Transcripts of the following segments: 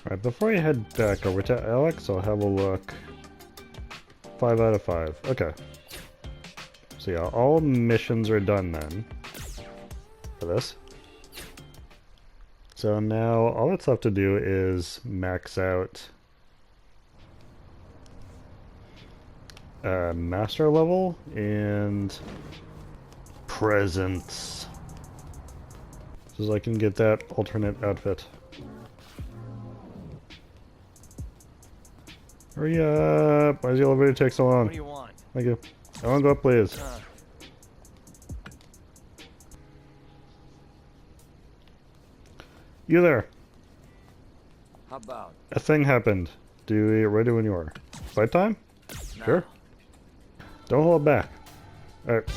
Alright, before I head back over to Alex, I'll have a look. 5 out of 5. Okay. So yeah, all missions are done then. For this. So now all that's left to do is max out master level and presents. So I can get that alternate outfit. Hurry up! Why does the elevator take so long? What do you want? Thank you. I want to go up, please. You there. How about? A thing happened. Do you get ready when you are. Fight time? No. Sure. Don't hold back. Alright.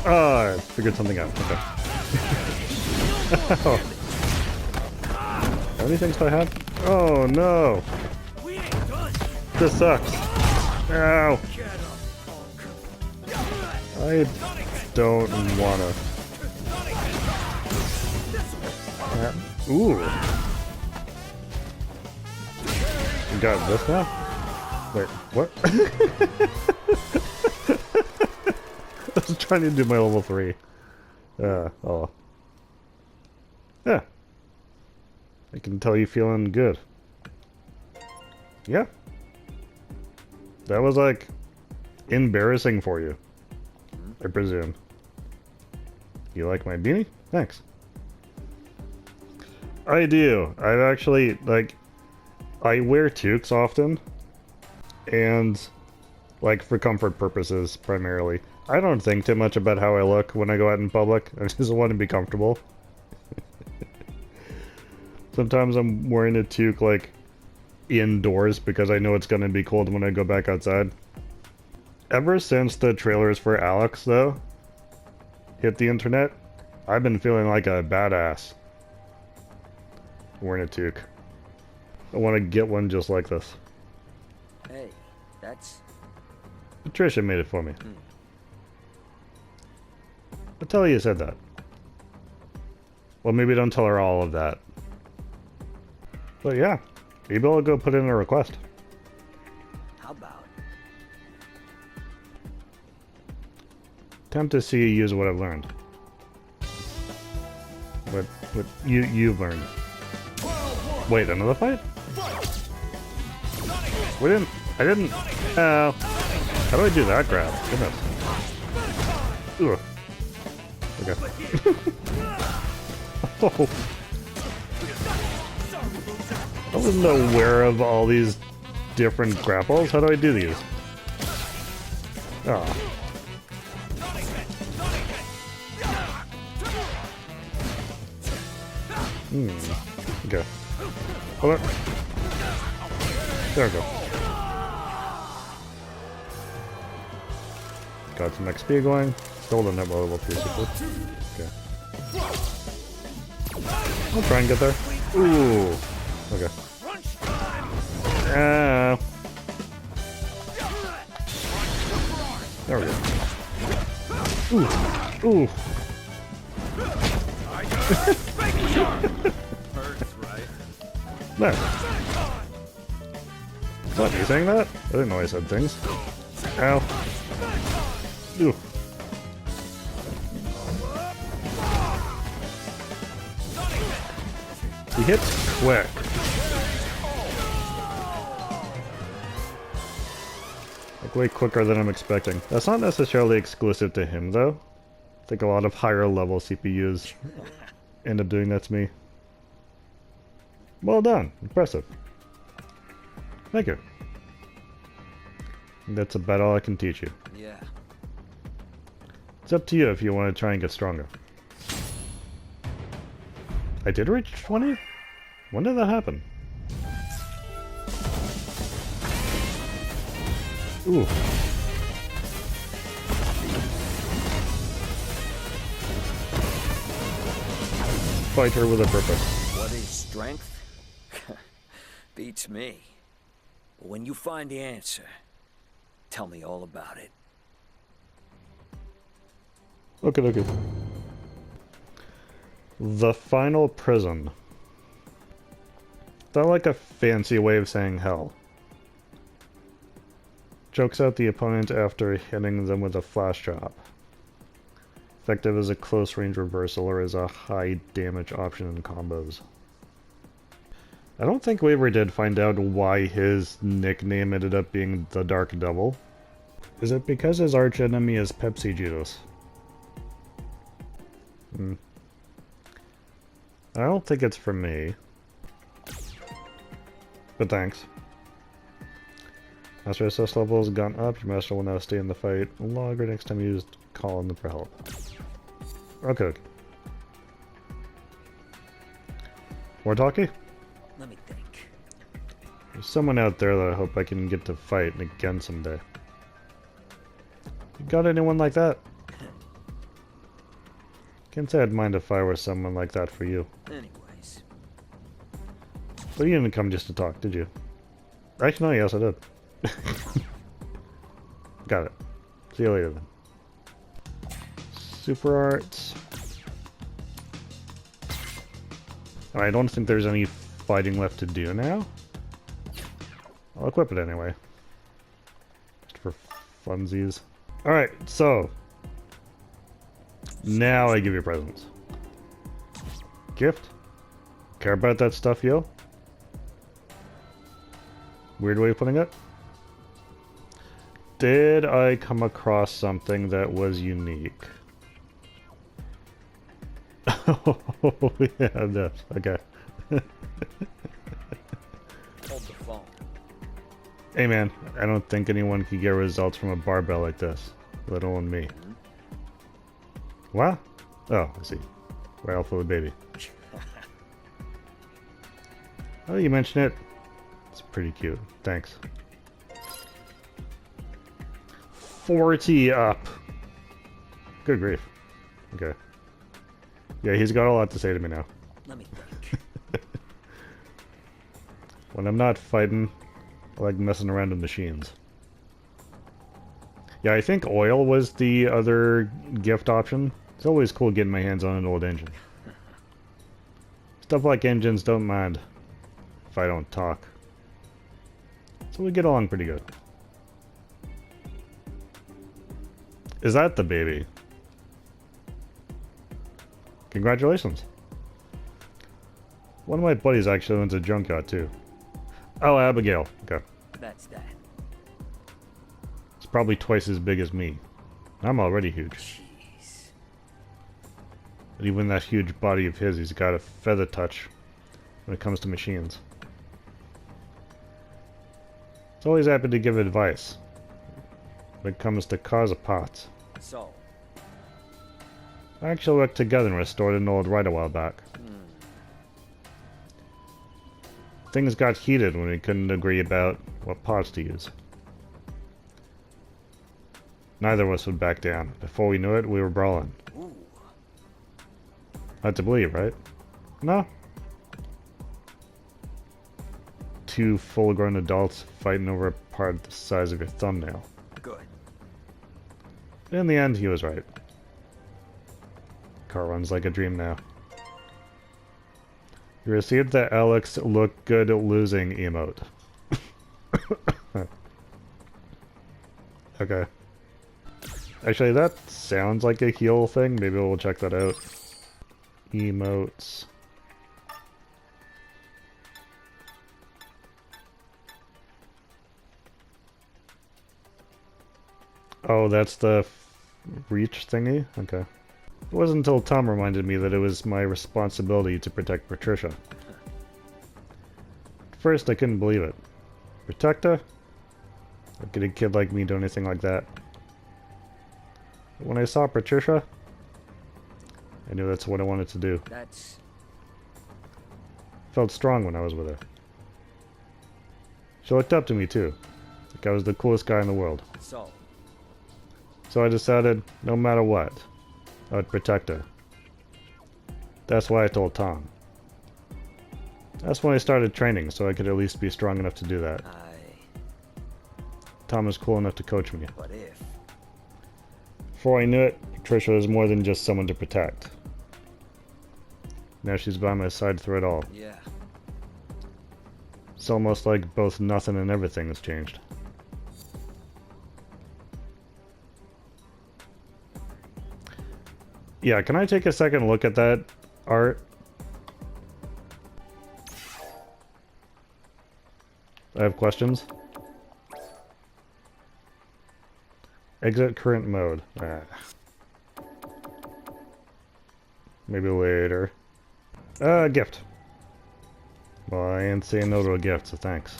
Oh, I figured something out. Okay. Oh. How many things do I have? Oh no! This sucks. Ow! I don't wanna. Ooh. You got this now? Wait, what? I was trying to do my level 3. Oh. Yeah. I can tell you feeling good. Yeah. That was like embarrassing for you, I presume. You like my beanie? Thanks. I do. I've actually, like, I wear toques often, and, like, for comfort purposes, primarily. I don't think too much about how I look when I go out in public. I just want to be comfortable. Sometimes I'm wearing a toque, like, indoors because I know it's going to be cold when I go back outside. Ever since the trailers for Alex, though, hit the internet, I've been feeling like a badass wearing a toque. I want to get one just like this. Hey, that's... Patricia made it for me. I'll tell her you said that. Well, maybe don't tell her all of that. But yeah, maybe I'll go put in a request. How about? Time to see you use what I've learned. What you've learned. Wait, another fight? I didn't. How do I do that grab? Goodness. Ugh. Okay. Oh. I wasn't aware of all these different grapples. How do I do these? Oh. Okay. Hold on. There we go. Got some XP going. Still don't have level 3 super. Okay. I'll try and get there. Ooh. Okay. There we go. Ooh. Ooh. There. What, you saying that? I didn't know I said things. Ow. Ooh. He hits quick. Like way quicker than I'm expecting. That's not necessarily exclusive to him though. I think a lot of higher level CPUs end up doing that to me. Well done. Impressive. Thank you. That's about all I can teach you. Yeah. It's up to you if you want to try and get stronger. I did reach 20? When did that happen? Ooh. Fighter with a purpose. What is strength? Beats me. When you find the answer, tell me all about it. Okay, okay. The final prison. Is that like a fancy way of saying hell? Chokes out the opponent after hitting them with a flash drop. Effective as a close range reversal or as a high damage option in combos. I don't think we ever did find out why his nickname ended up being the Dark Devil. Is it because his archenemy is Pepsi Judas? I don't think it's for me. But thanks. Master SS level has gone up. Your master will now stay in the fight longer next time you use call on them for help. Okay. More talkie? Let me think. There's someone out there that I hope I can get to fight again someday. You got anyone like that? Can't say I'd mind if I were someone like that for you. Anyways. But you didn't come just to talk, did you? Actually, no, yes I did. Got it. See you later then. Super arts. I don't think there's any fighting left to do now. I'll equip it anyway. Just for funsies. Alright, so. Now I give you presents. Gift? Care about that stuff, yo? Weird way of putting it? Did I come across something that was unique? Oh, yeah, no. Okay. Hold the phone. Hey man, I don't think anyone could get results from a barbell like this, let alone me. What? Oh, I see. Ralph for the baby. Oh, you mentioned it. It's pretty cute. Thanks. 40 up. Good grief. Okay. Yeah, he's got a lot to say to me now. Let me think. When I'm not fighting, I like messing around with machines. Yeah, I think oil was the other gift option. It's always cool getting my hands on an old engine. Stuff like engines don't mind if I don't talk. So we get along pretty good. Is that the baby? Congratulations. One of my buddies actually owns a junkyard too. Oh, Abigail. Okay. That's that. It's probably twice as big as me. I'm already huge. Jeez. But even that huge body of his, he's got a feather touch when it comes to machines. He's always happy to give advice when it comes to cars or parts. So. I actually worked together and restored an old ride a while back. Things got heated when we couldn't agree about what parts to use. Neither of us would back down. Before we knew it, we were brawling. Ooh. Hard to believe, right? No? Two full-grown adults fighting over a part the size of your thumbnail. Good. In the end, he was right. Car runs like a dream now. You received the Alex look good losing emote. Okay. Actually, that sounds like a heal thing. Maybe we'll check that out. Emotes. Oh, that's the reach thingy? Okay. It wasn't until Tom reminded me that it was my responsibility to protect Patricia. At first, I couldn't believe it. Protect her? How could a kid like me do anything like that? But when I saw Patricia, I knew that's what I wanted to do. That's. Felt strong when I was with her. She looked up to me too, like I was the coolest guy in the world. So. So I decided, no matter what, I would protect her. That's why I told Tom. That's when I started training, so I could at least be strong enough to do that. Tom is cool enough to coach me. But if... Before I knew it, Patricia was more than just someone to protect. Now she's by my side through it all. Yeah. It's almost like both nothing and everything has changed. Yeah, can I take a second look at that art? I have questions. Exit current mode. Ah. Maybe later. Gift. Well, I ain't saying no to a gift, so thanks.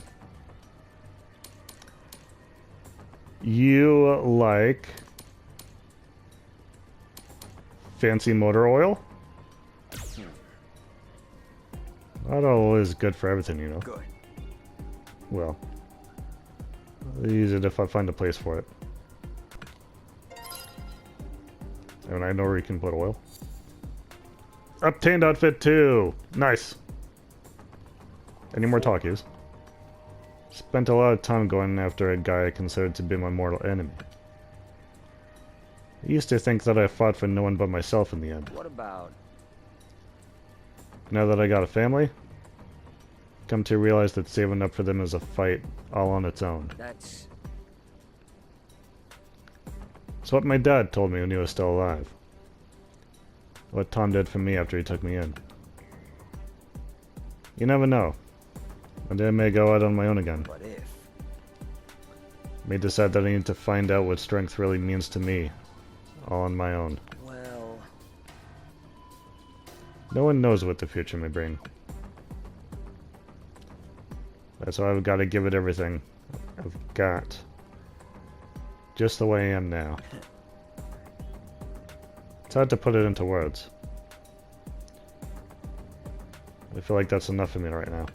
You like fancy motor oil? Not always good for everything, you know. Good. Well, I'll use it if I find a place for it. And I know where you can put oil. Obtained outfit 2! Nice! Any more talkies? Spent a lot of time going after a guy I considered to be my mortal enemy. I used to think that I fought for no one but myself in the end. What about... Now that I got a family, come to realize that saving up for them is a fight all on its own. That's... It's what my dad told me when he was still alive. What Tom did for me after he took me in. You never know. One day I may go out on my own again. But if... May decide that I need to find out what strength really means to me. All on my own. Well... No one knows what the future may bring. That's why I've got to give it everything I've got. Just the way I am now. It's hard to put it into words. I feel like that's enough for me right now.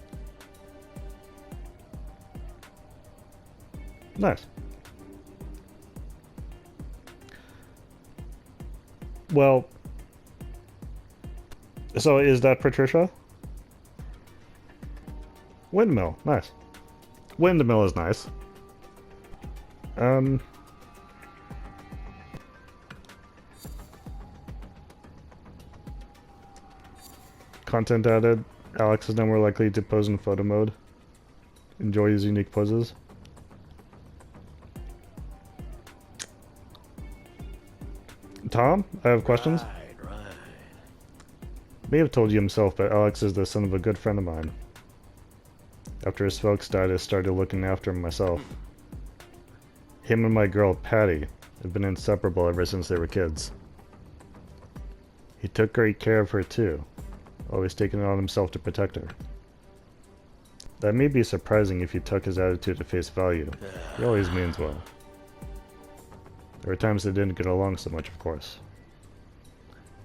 Nice. Well, so is that Patricia? Windmill, nice. Windmill is nice. Content added. Alex is now more likely to pose in photo mode. Enjoy his unique poses. Tom, I have questions. Right. May have told you himself, but Alex is the son of a good friend of mine. After his folks died, I started looking after him myself. Him and my girl, Patty, have been inseparable ever since they were kids. He took great care of her too, always taking it on himself to protect her. That may be surprising if you took his attitude at face value. He always means well. There were times they didn't get along so much, of course.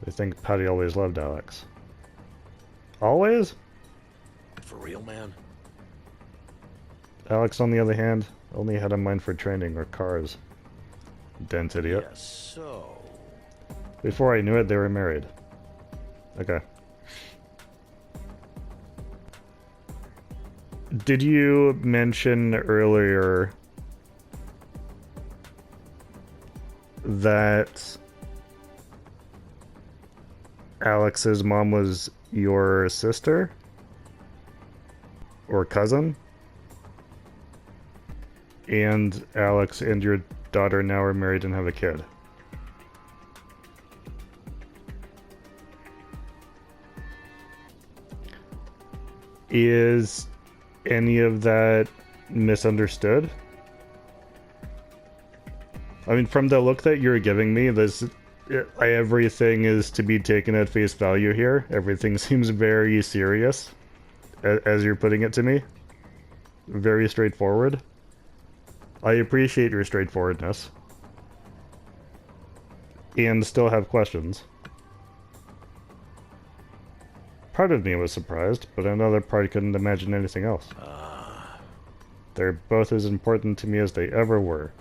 I think Patty always loved Alex. Always? For real, man? Alex, on the other hand, only had a mind for training or cars. Dense idiot. Yes, so... Before I knew it, they were married. Okay. Did you mention earlier that Alex's mom was your sister? Or cousin? And Alex and your daughter now are married and have a kid. Is any of that misunderstood? I mean, from the look that you're giving me, everything is to be taken at face value here. Everything seems very serious, as you're putting it to me. Very straightforward. I appreciate your straightforwardness. And still have questions. Part of me was surprised, but another part couldn't imagine anything else. They're both as important to me as they ever were.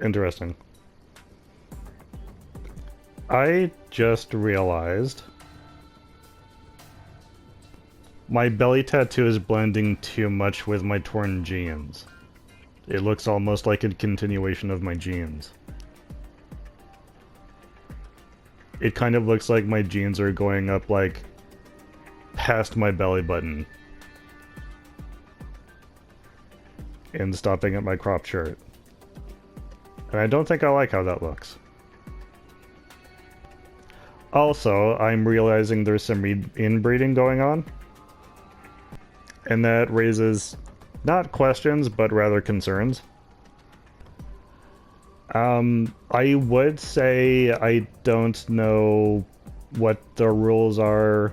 Interesting. I just realized My belly tattoo is blending too much with my torn jeans. It looks almost like a continuation of my jeans. It kind of looks like my jeans are going up, like, past my belly button. And stopping at my cropped shirt. And I don't think I like how that looks. Also, I'm realizing there's some inbreeding going on. And that raises, not questions, but rather concerns. I would say I don't know what the rules are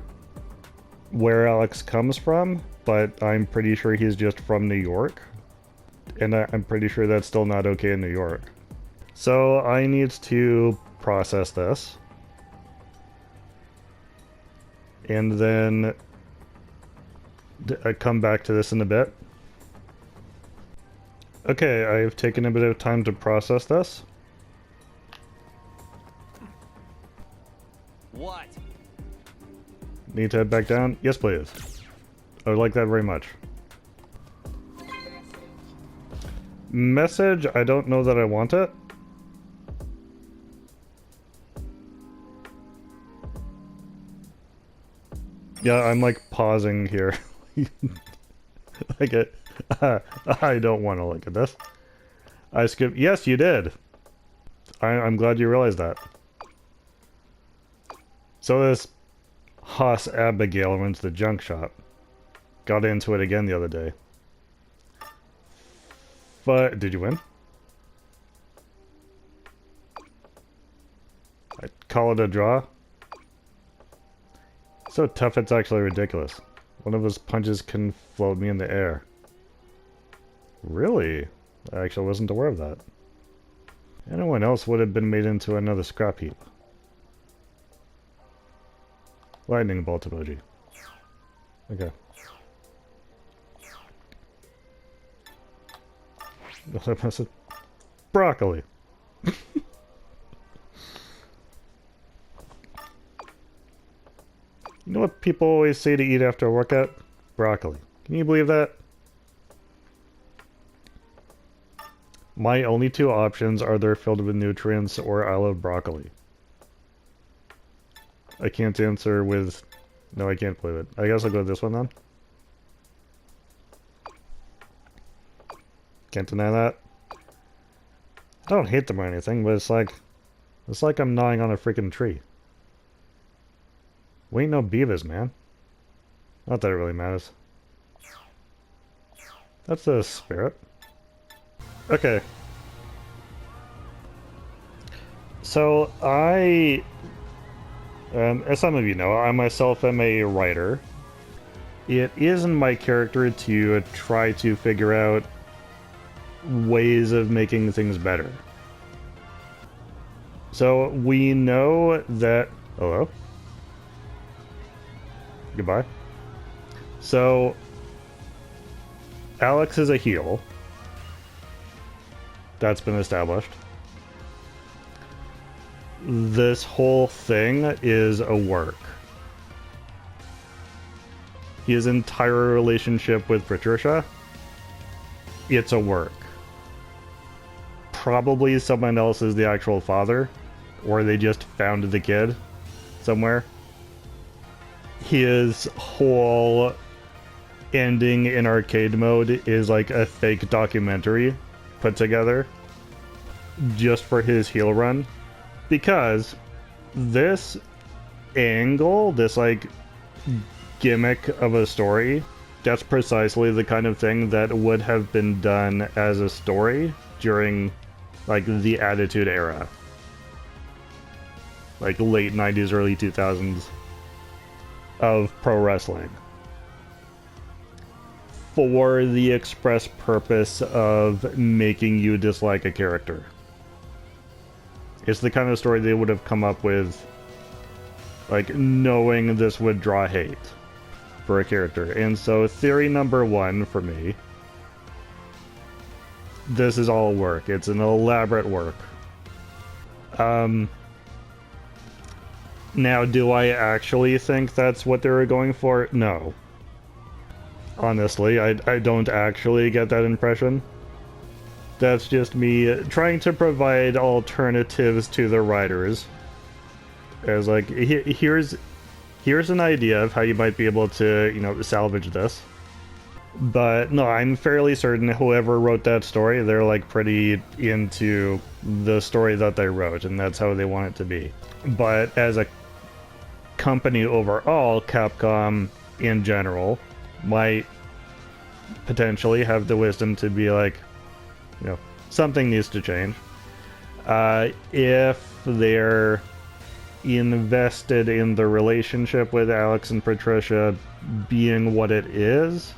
where Alex comes from, but I'm pretty sure he's just from New York. And I'm pretty sure that's still not okay in New York. So I need to process this. And then come back to this in a bit. Okay, I've taken a bit of time to process this. What? Need to head back down? Yes, please. I would like that very much. Message, I don't know that I want it. Yeah, I'm like pausing here. Like it. I don't want to look at this. I skipped. Yes, you did. I'm glad you realized that. So this Haas Abigail went to the junk shop. Got into it again the other day. But did you win? I'd call it a draw. So tough it's actually ridiculous. One of his punches can float me in the air. Really? I actually wasn't aware of that. Anyone else would have been made into another scrap heap. Lightning bolt emoji. Okay. Broccoli. You know what people always say to eat after a workout? Broccoli. Can you believe that? My only two options are they're filled with nutrients or I love broccoli. I can't answer with... No, I can't believe it. I guess I'll go with this one then. Can't deny that. I don't hate them or anything, but it's like I'm gnawing on a freaking tree. We ain't no beavers, man. Not that it really matters. That's the spirit. Okay. So as some of you know, I myself am a writer. It is in my character to try to figure out ways of making things better. So we know that... Hello? Goodbye. So Alex is a heel. That's been established. This whole thing is a work. His entire relationship with Patricia, it's a work. Probably someone else is the actual father, or they just found the kid somewhere. His whole ending in arcade mode is like a fake documentary put together just for his heel run, because this angle, this like gimmick of a story, that's precisely the kind of thing that would have been done as a story during like the Attitude Era, like late 90s, early 2000s of pro wrestling, for the express purpose of making you dislike a character. It's the kind of story they would have come up with, like, knowing this would draw hate for a character. And so theory number one for me, this is all work. It's an elaborate work. Now, do I actually think that's what they were going for? No. honestly. I don't actually get that impression. That's just me trying to provide alternatives to the writers. As like, here's an idea of how you might be able to, you know, salvage this. But no, I'm fairly certain whoever wrote that story, they're like pretty into the story that they wrote, and that's how they want it to be. But as a company overall, Capcom in general might potentially have the wisdom to be like, you know, something needs to change. If they're invested in the relationship with Alex and Patricia being what it is,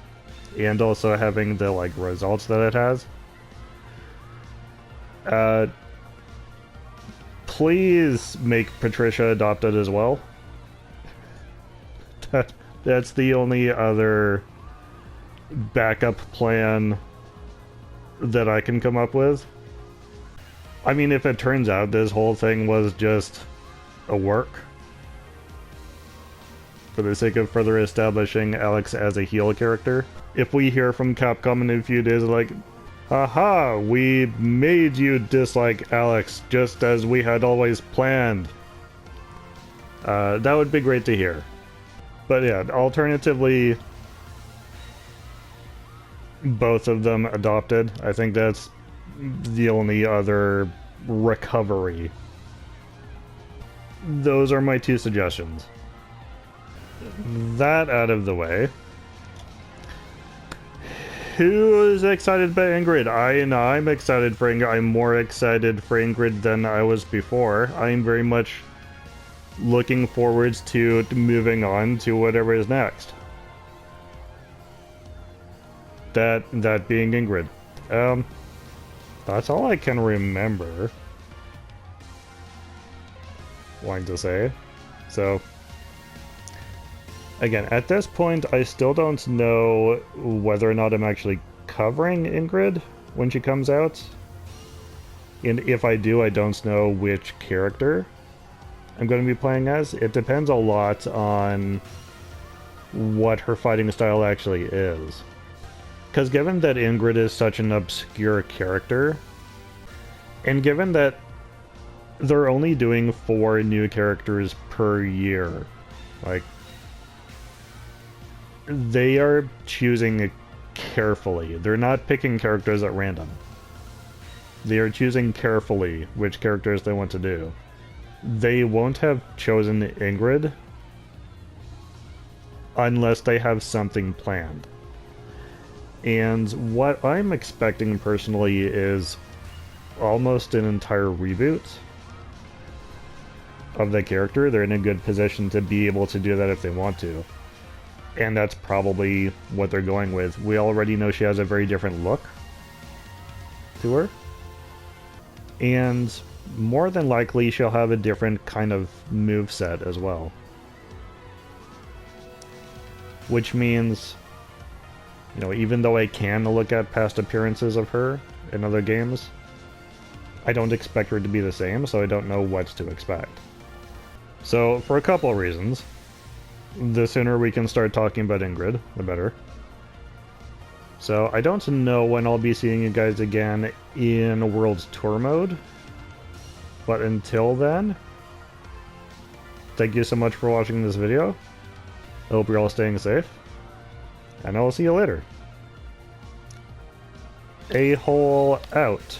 and also having the like results that it has, please make Patricia adopted as well. That's the only other backup plan that I can come up with. I mean, if it turns out this whole thing was just a work for the sake of further establishing Alex as a heel character, if we hear from Capcom in a few days like, haha, we made you dislike Alex just as we had always planned, that would be great to hear. But yeah, alternatively, both of them adopted. I think that's the only other recovery. Those are my two suggestions. That out of the way. Who is excited by Ingrid? I'm excited for Ingrid. I'm more excited for Ingrid than I was before. I'm very much looking forwards to moving on to whatever is next. That being Ingrid. That's all I can remember wanting to say. So, again, at this point, I still don't know whether or not I'm actually covering Ingrid when she comes out. And if I do, I don't know which character I'm going to be playing as. It depends a lot on what her fighting style actually is. Because given that Ingrid is such an obscure character, and given that they're only doing 4 new characters per year, like, they are choosing carefully. They're not picking characters at random. They are choosing carefully which characters they want to do. They won't have chosen Ingrid unless they have something planned. And what I'm expecting personally is almost an entire reboot of the character. They're in a good position to be able to do that if they want to. And that's probably what they're going with. We already know she has a very different look to her. And more than likely she'll have a different kind of moveset as well. Which means, you know, even though I can look at past appearances of her in other games, I don't expect her to be the same, so I don't know what to expect. So, for a couple of reasons, the sooner we can start talking about Ingrid, the better. So, I don't know when I'll be seeing you guys again in World's Tour mode, but until then, thank you so much for watching this video. I hope you're all staying safe, and I will see you later. A-hole out.